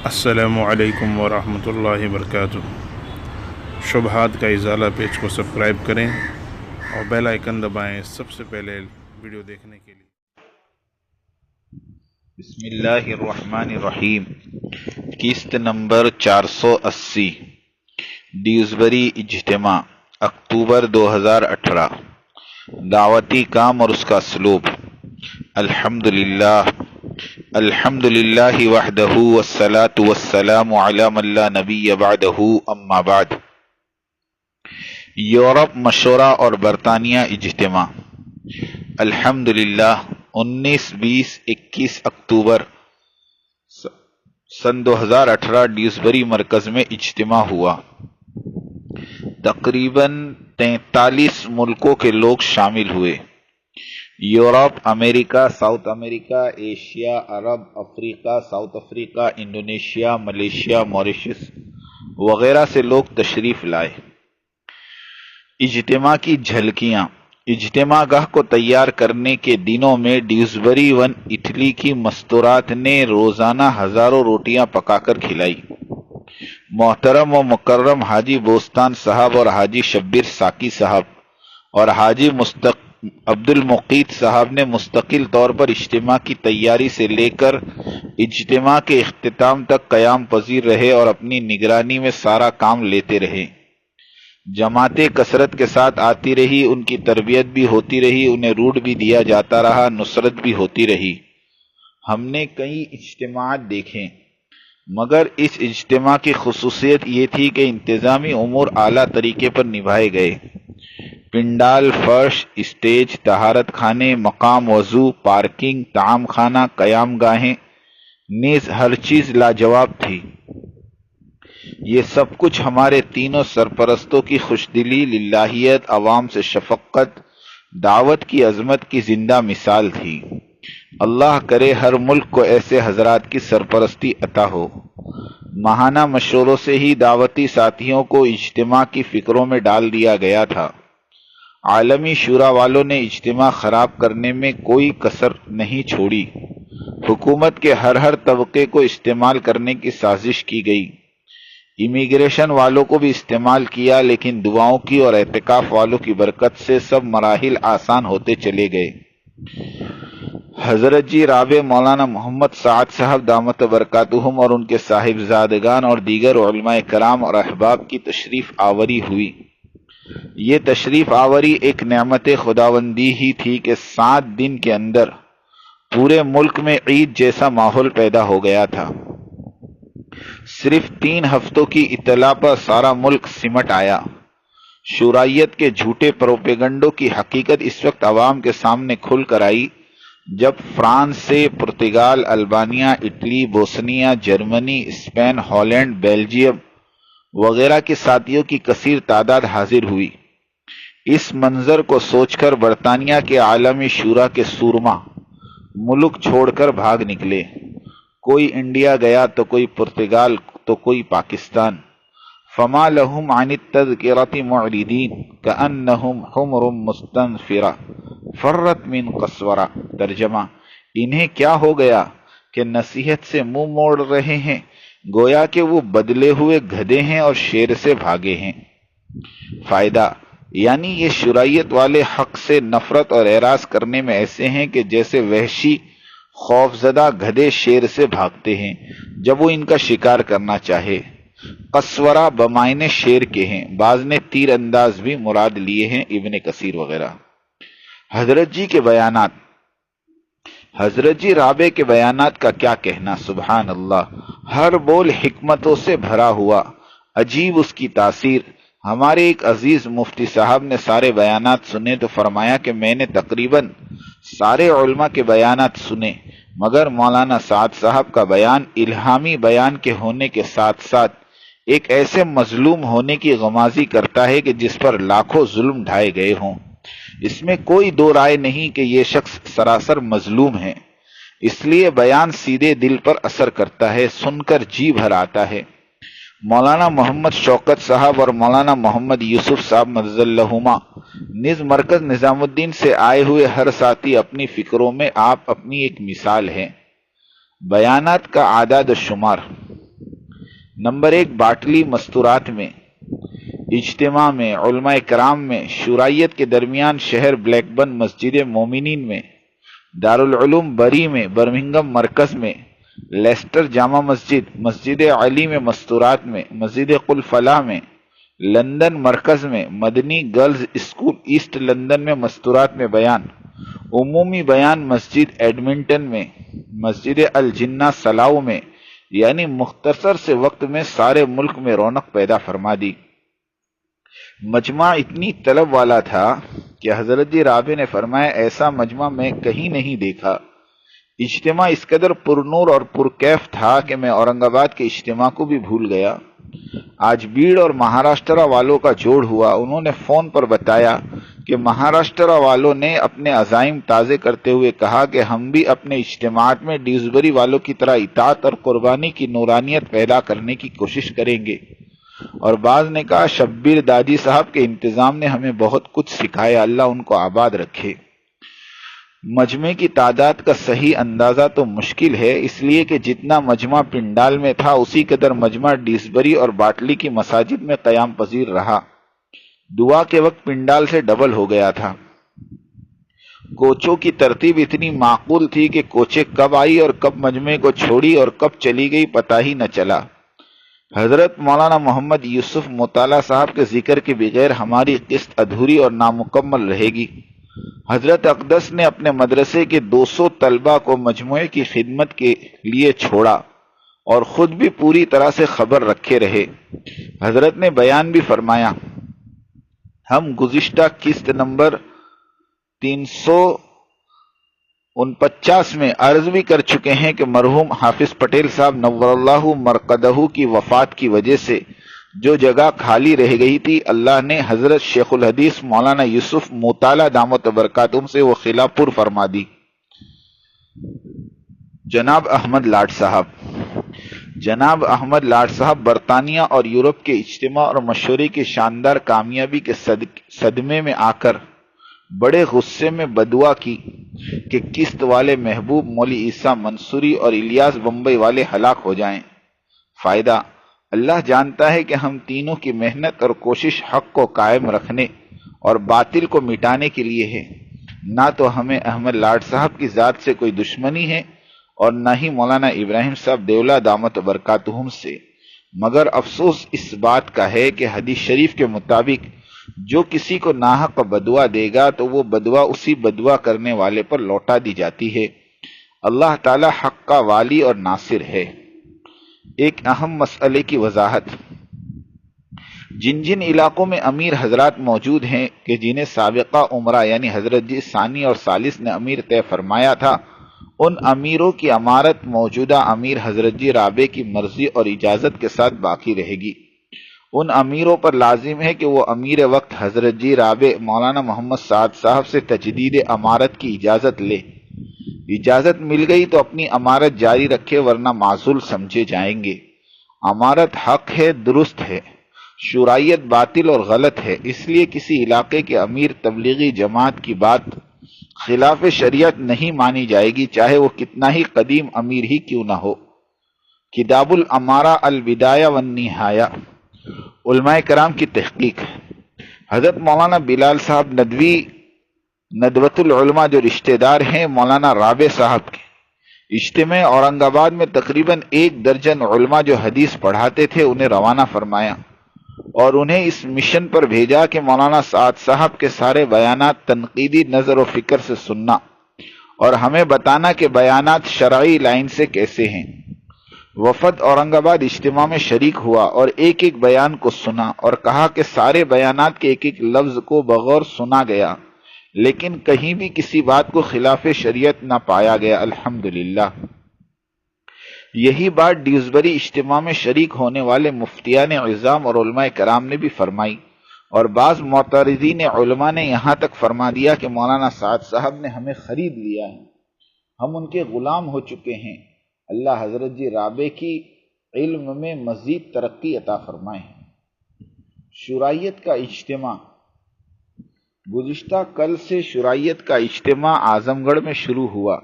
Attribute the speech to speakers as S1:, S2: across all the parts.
S1: السلام علیکم ورحمۃ اللہ وبرکاتہ۔ شبہات کا ازالہ پیج کو سبسکرائب کریں اور بیل آئیکن دبائیں سب سے پہلے ویڈیو دیکھنے کے لیے۔
S2: بسم اللہ الرحمن الرحیم۔ قسط نمبر 480 ڈیوزبری اجتماع اکتوبر 2018۔ دعوتی کام اور اس کا اسلوب۔ الحمد للہ وحدہ والصلاة والسلام علی من لا نبی بعدہ، اما بعد۔ یورپ مشورہ اور برطانیہ اجتماع۔ الحمدللہ 19، 20، 21 اکتوبر سن 2018 ڈیوزبری مرکز میں اجتماع ہوا۔ تقریباً 43 ملکوں کے لوگ شامل ہوئے۔ یورپ، امریکہ، ساؤتھ امریکہ، ایشیا، عرب، افریقہ، ساؤتھ افریقہ، انڈونیشیا، ملیشیا، موریشس وغیرہ سے لوگ تشریف لائے۔ اجتماع کی جھلکیاں۔ اجتماع گاہ کو تیار کرنے کے دنوں میں ڈیوزبری اٹلی کی مستورات نے روزانہ ہزاروں روٹیاں پکا کر کھلائی۔ محترم و مکرم حاجی بوستان صاحب اور حاجی شبیر ساکی صاحب اور حاجی عبد المقیت صاحب نے مستقل طور پر اجتماع کی تیاری سے لے کر اجتماع کے اختتام تک قیام پذیر رہے اور اپنی نگرانی میں سارا کام لیتے رہے۔ جماعتیں کثرت کے ساتھ آتی رہی، ان کی تربیت بھی ہوتی رہی، انہیں روٹ بھی دیا جاتا رہا، نصرت بھی ہوتی رہی۔ ہم نے کئی اجتماعات دیکھے، مگر اس اجتماع کی خصوصیت یہ تھی کہ انتظامی امور اعلیٰ طریقے پر نبھائے گئے۔ پنڈال، فرش، اسٹیج، طہارت خانے، مقام وضو، پارکنگ، طعام خانہ، قیام گاہیں نیز ہر چیز لاجواب تھی۔ یہ سب کچھ ہمارے تینوں سرپرستوں کی خوشدلی، للہیت، عوام سے شفقت، دعوت کی عظمت کی زندہ مثال تھی۔ اللہ کرے ہر ملک کو ایسے حضرات کی سرپرستی عطا ہو۔ ماہانہ مشوروں سے ہی دعوتی ساتھیوں کو اجتماع کی فکروں میں ڈال دیا گیا تھا۔ عالمی شورا والوں نے اجتماع خراب کرنے میں کوئی کسر نہیں چھوڑی۔ حکومت کے ہر طبقے کو استعمال کرنے کی سازش کی گئی۔ امیگریشن والوں کو بھی استعمال کیا، لیکن دعاؤں کی اور اعتکاف والوں کی برکت سے سب مراحل آسان ہوتے چلے گئے۔ حضرت جی رابع مولانا محمد سعد صاحب دامت برکاتہم اور ان کے صاحبزادگان اور دیگر علماء کرام اور احباب کی تشریف آوری ہوئی۔ یہ تشریف آوری ایک نعمت خداوندی ہی تھی کہ 7 دن کے اندر پورے ملک میں عید جیسا ماحول پیدا ہو گیا تھا۔ صرف 3 ہفتوں کی اطلاع پر سارا ملک سمٹ آیا۔ شورائیت کے جھوٹے پروپیگنڈوں کی حقیقت اس وقت عوام کے سامنے کھل کر آئی جب فرانس سے Portugal, Albania, Italy, Bosnia, Germany, Spain, Holland, Belgium وغیرہ کے ساتھیوں کی کثیر تعداد حاضر ہوئی۔ اس منظر کو سوچ کر برطانیہ کے عالمی شورا کے سورما ملک چھوڑ کر بھاگ نکلے۔ کوئی انڈیا گیا تو کوئی پرتگال تو کوئی پاکستان۔ فما لهم عن التذکرۃ معرضین کأنہم حمر مستنفرہ فرت من قسورہ۔ ترجمہ: انہیں کیا ہو گیا کہ نصیحت سے منہ موڑ رہے ہیں، گویا کہ وہ بدلے ہوئے گدھے ہیں اور شیر سے بھاگے ہیں۔ فائدہ: یعنی یہ شرائیت والے حق سے نفرت اور اعراض کرنے میں ایسے ہیں کہ جیسے وحشی خوفزدہ گدھے شیر سے بھاگتے ہیں جب وہ ان کا شکار کرنا چاہے۔ قسورہ بمعنی شیر کے ہیں، بعض نے تیر انداز بھی مراد لیے ہیں، ابن کثیر وغیرہ۔ حضرت جی کے بیانات۔ حضرت جی رابع کے بیانات کا کیا کہنا، سبحان اللہ! ہر بول حکمتوں سے بھرا ہوا، عجیب اس کی تاثیر۔ ہمارے ایک عزیز مفتی صاحب نے سارے بیانات سنے تو فرمایا کہ میں نے تقریباً سارے علماء کے بیانات سنے، مگر مولانا سعد صاحب کا بیان الہامی بیان کے ہونے کے ساتھ ساتھ ایک ایسے مظلوم ہونے کی غمازی کرتا ہے کہ جس پر لاکھوں ظلم ڈھائے گئے ہوں۔ اس میں کوئی دو رائے نہیں کہ یہ شخص سراسر مظلوم ہے، اس لیے بیان سیدھے دل پر اثر کرتا ہے، سن کر جی بھر آتا ہے۔ مولانا محمد شوکت صاحب اور مولانا محمد یوسف صاحب مدد اللہما نز مرکز نظام الدین سے آئے ہوئے ہر ساتھی اپنی فکروں میں آپ اپنی ایک مثال ہیں۔ بیانات کا اعداد و شمار۔ نمبر 1 باٹلی مستورات میں، اجتماع میں، علماء کرام میں، شورائیت کے درمیان شہر بلیک بن مسجد مومنین میں، دارالعلوم بری میں، برمنگم مرکز میں، لیسٹر جامع مسجد، مسجد علی میں مستورات میں، مسجد قل فلاح میں، لندن مرکز میں، مدنی گرلز اسکول ایسٹ لندن میں مستورات میں بیان، عمومی بیان مسجد ایڈمنٹن میں، مسجد الجنہ سلاؤ میں، یعنی مختصر سے وقت میں سارے ملک میں رونق پیدا فرما دی۔ مجمع اتنی طلب والا تھا کہ حضرت جی رابع نے فرمایا ایسا مجمع میں کہیں نہیں دیکھا۔ اجتماع اس قدر پرنور اور پرکیف تھا کہ میں اورنگ آباد کے اجتماع کو بھی بھول گیا۔ آج بیڑ اور مہاراشٹرا والوں کا جوڑ ہوا، انہوں نے فون پر بتایا کہ مہاراشٹرا والوں نے اپنے عزائم تازے کرتے ہوئے کہا کہ ہم بھی اپنے اجتماعات میں ڈیوزبری والوں کی طرح اطاعت اور قربانی کی نورانیت پیدا کرنے کی کوشش کریں گے۔ اور بعض نے کہا شبیر دادی صاحب کے انتظام نے ہمیں بہت کچھ سکھایا، اللہ ان کو آباد رکھے۔ مجمع کی تعداد کا صحیح اندازہ تو مشکل ہے، اس لیے کہ جتنا مجمع پنڈال میں تھا اسی قدر مجمع ڈیسبری اور باٹلی کی مساجد میں قیام پذیر رہا۔ دعا کے وقت پنڈال سے ڈبل ہو گیا تھا۔ کوچوں کی ترتیب اتنی معقول تھی کہ کوچے کب آئی اور کب مجمع کو چھوڑی اور کب چلی گئی پتہ ہی نہ چلا۔ حضرت مولانا محمد یوسف مطالعہ صاحب کے ذکر کے بغیر ہماری قسط ادھوری اور نامکمل رہے گی۔ حضرت اقدس نے اپنے مدرسے کے 200 طلبہ کو مجموعے کی خدمت کے لیے چھوڑا اور خود بھی پوری طرح سے خبر رکھے رہے۔ حضرت نے بیان بھی فرمایا، ہم گزشتہ قسط نمبر 349 میں عرض بھی کر چکے ہیں کہ مرحوم حافظ پٹیل صاحب نور اللہ مرقدہ کی وفات کی وجہ سے جو جگہ خالی رہ گئی تھی، اللہ نے حضرت شیخ الحدیث مولانا یوسف مطالعہ دامت برکاتہم سے وہ خلا پر فرما دی۔ جناب احمد لاڈ صاحب برطانیہ اور یورپ کے اجتماع اور مشورے کی شاندار کامیابی کے صدمے میں آ کر بڑے غصے میں بدعا کی کہ قسط والے محبوب مولی عیسیٰ منصوری اور الیاس بمبئی والے ہلاک ہو جائیں۔ فائدہ اللہ جانتا ہے کہ ہم تینوں کی محنت اور کوشش حق کو قائم رکھنے اور باطل کو مٹانے کے لیے ہے۔ نہ تو ہمیں احمد لاڈ صاحب کی ذات سے کوئی دشمنی ہے اور نہ ہی مولانا ابراہیم صاحب دیولہ دامت برکاتہم سے، مگر افسوس اس بات کا ہے کہ حدیث شریف کے مطابق جو کسی کو ناحق بدعا دے گا تو وہ بدعا اسی بدعا کرنے والے پر لوٹا دی جاتی ہے۔ اللہ تعالی حق کا والی اور ناصر ہے۔ ایک اہم مسئلے کی وضاحت، جن جن علاقوں میں امیر حضرات موجود ہیں کہ جنہیں سابقہ عمرہ یعنی حضرت جی ثانی اور ثالث نے امیر طے فرمایا تھا، ان امیروں کی امارت موجودہ امیر حضرت جی رابع کی مرضی اور اجازت کے ساتھ باقی رہے گی۔ ان امیروں پر لازم ہے کہ وہ امیر وقت حضرت جی رابع مولانا محمد سعد صاحب سے تجدید امارت کی اجازت لے۔ اجازت مل گئی تو اپنی امارت جاری رکھے ورنہ معزول سمجھے جائیں گے۔ امارت حق ہے، درست ہے، شورائیت باطل اور غلط ہے، اس لیے کسی علاقے کے امیر تبلیغی جماعت کی بات خلاف شریعت نہیں مانی جائے گی، چاہے وہ کتنا ہی قدیم امیر ہی کیوں نہ ہو۔ کتاب الامارہ البدایہ والنہایہ، علماء کرام کی تحقیق۔ حضرت مولانا بلال صاحب ندوی ندوۃ العلماء جو رشتہ دار ہیں مولانا رابع صاحب کے، اجتماع اورنگ آباد میں تقریباً 1 درجن علماء جو حدیث پڑھاتے تھے انہیں روانہ فرمایا اور انہیں اس مشن پر بھیجا کہ مولانا سعد صاحب کے سارے بیانات تنقیدی نظر و فکر سے سننا اور ہمیں بتانا کہ بیانات شرعی لائن سے کیسے ہیں۔ وفد اورنگ آباد اجتماع میں شریک ہوا اور ایک ایک بیان کو سنا اور کہا کہ سارے بیانات کے ایک ایک لفظ کو بغور سنا گیا، لیکن کہیں بھی کسی بات کو خلاف شریعت نہ پایا گیا، الحمدللہ۔ یہی بات ڈیوزبری اجتماع میں شریک ہونے والے مفتیان عظام اور علماء کرام نے بھی فرمائی، اور بعض معترضین علماء نے یہاں تک فرما دیا کہ مولانا سعد صاحب نے ہمیں خرید لیا ہے، ہم ان کے غلام ہو چکے ہیں۔ اللہ حضرت جی رابع کی علم میں مزید ترقی عطا فرمائے۔ شورائیت کا اجتماع، گزشتہ کل سے شورائیت کا اجتماع اعظم گڑھ میں شروع ہوا۔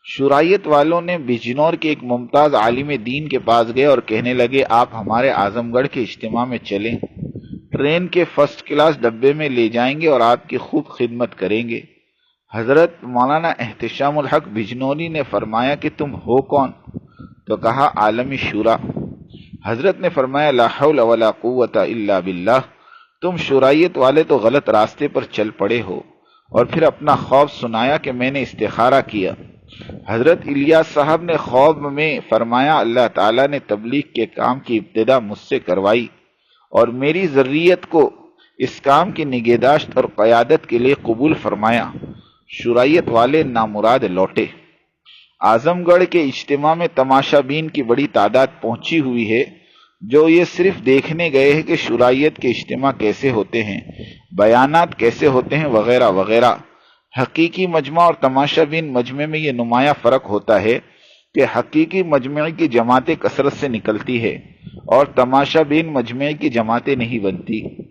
S2: شرائیت والوں نے بجنور کے ایک ممتاز عالم دین کے پاس گئے اور کہنے لگے آپ ہمارے اعظم گڑھ کے اجتماع میں چلیں، ٹرین کے فرسٹ کلاس ڈبے میں لے جائیں گے اور آپ کی خوب خدمت کریں گے۔ حضرت مولانا احتشام الحق بجنوری نے فرمایا کہ تم ہو کون؟ تو کہا عالمی شورا۔ حضرت نے فرمایا لا حول ولا قوت الا باللہ، تم شرائیت والے تو غلط راستے پر چل پڑے ہو۔ اور پھر اپنا خوف سنایا کہ میں نے استخارہ کیا۔ حضرت الیاس صاحب نے خواب میں فرمایا اللہ تعالیٰ نے تبلیغ کے کام کی ابتدا مجھ سے کروائی اور میری ذریت کو اس کام کی نگہداشت اور قیادت کے لیے قبول فرمایا۔ شرائیت والے نامراد لوٹے۔ اعظم گڑھ کے اجتماع میں تماشا بین کی بڑی تعداد پہنچی ہوئی ہے، جو یہ صرف دیکھنے گئے ہیں کہ شرائیت کے اجتماع کیسے ہوتے ہیں، بیانات کیسے ہوتے ہیں، وغیرہ وغیرہ۔ حقیقی مجمع اور تماشا بین مجمع میں یہ نمایاں فرق ہوتا ہے کہ حقیقی مجمع کی جماعتیں کثرت سے نکلتی ہے اور تماشا بین مجمع کی جماعتیں نہیں بنتی۔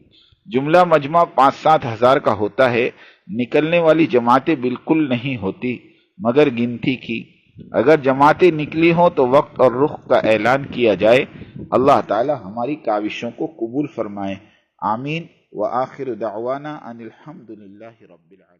S2: جملہ مجمع 5-7 ہزار کا ہوتا ہے، نکلنے والی جماعتیں بالکل نہیں ہوتی مگر گنتی کی۔ اگر جماعتیں نکلی ہوں تو وقت اور رخ کا اعلان کیا جائے۔ اللہ تعالی ہماری کاوشوں کو قبول فرمائے، آمین۔ وآخر دعوانا ان الحمد للہ رب العالمین۔